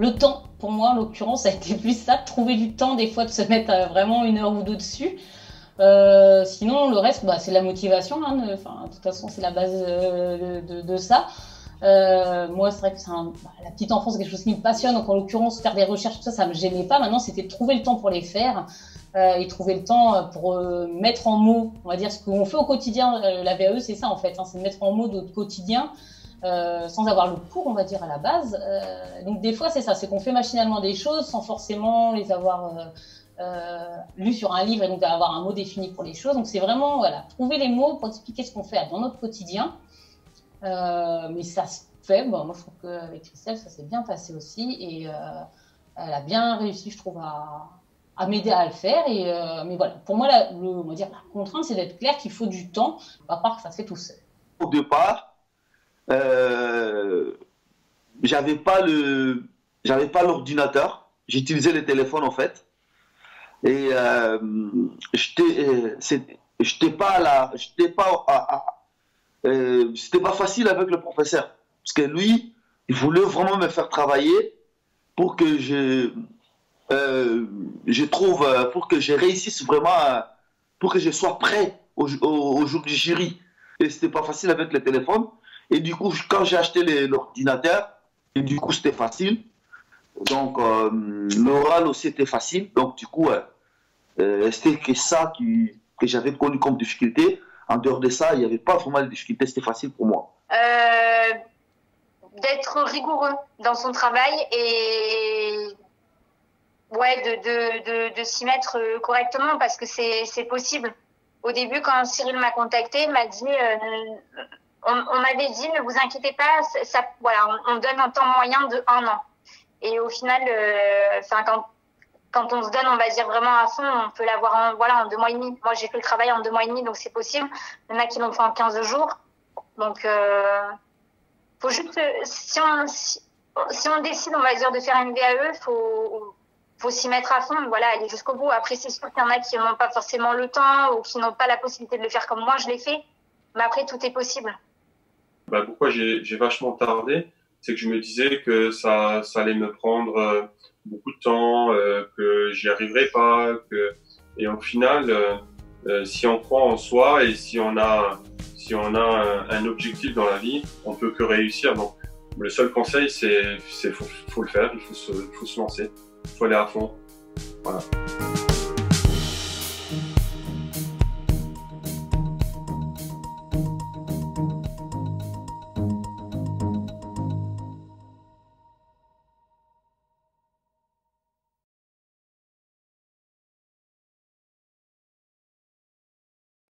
le temps, pour moi en l'occurrence, ça a été plus ça, de trouver du temps des fois, de se mettre vraiment 1 heure ou deux dessus. Sinon, le reste, c'est la motivation. Hein, de toute façon, c'est la base de ça. Moi, c'est vrai que la petite enfance, c'est quelque chose qui me passionne. Donc, en l'occurrence, faire des recherches, tout ça, ça me gênait pas. Maintenant, c'était de trouver le temps pour les faire et trouver le temps pour mettre en mots, on va dire, ce qu'on fait au quotidien. La VAE, c'est ça, en fait. Hein, c'est de mettre en mots notre quotidien sans avoir le cours, on va dire, à la base. Donc, des fois, c'est ça. C'est qu'on fait machinalement des choses sans forcément les avoir lu sur un livre et donc avoir un mot défini pour les choses. Donc, c'est vraiment, voilà, trouver les mots pour expliquer ce qu'on fait dans notre quotidien. Mais ça se fait. Bon, moi, je trouve qu'avec Christelle, ça s'est bien passé aussi. Et elle a bien réussi, je trouve, à m'aider à le faire. Mais voilà, pour moi, on va dire, la contrainte, c'est d'être clair qu'il faut du temps, à part que ça se fait tout seul. Au départ, j'avais pas l'ordinateur. J'utilisais le téléphone, en fait. Et c'était pas facile avec le professeur. Parce que lui, il voulait vraiment me faire travailler pour que pour que je réussisse vraiment, pour que je sois prêt au jour du jury. Et c'était pas facile avec le téléphone. Et du coup, quand j'ai acheté l'ordinateur, et du coup, c'était facile. Donc, l'oral aussi était facile. Donc, du coup, c'était que ça que j'avais connu comme difficulté. En dehors de ça, il n'y avait pas vraiment de difficulté. C'était facile pour moi. D'être rigoureux dans son travail et de s'y mettre correctement parce que c'est possible. Au début, quand Cyril m'a contacté, il m'a dit on m'avait dit ne vous inquiétez pas, on donne un temps moyen de 1 an. Et au final, quand on se donne, on va dire vraiment à fond, on peut l'avoir en 2 mois et demi. Moi, j'ai fait le travail en 2 mois et demi, donc c'est possible. Il y en a qui l'ont fait en 15 jours. Donc, faut juste, si on décide, on va dire, de faire une VAE, faut s'y mettre à fond, voilà, aller jusqu'au bout. Après, c'est sûr qu'il y en a qui n'ont pas forcément le temps ou qui n'ont pas la possibilité de le faire comme moi, je l'ai fait. Mais après, tout est possible. Pourquoi j'ai vachement tardé, c'est que je me disais que ça allait me prendre beaucoup de temps, que j'y arriverais pas, et au final, si on croit en soi et si on a un objectif dans la vie, on peut que réussir. Donc, le seul conseil, c'est faut le faire, il faut se lancer, il faut aller à fond. Voilà.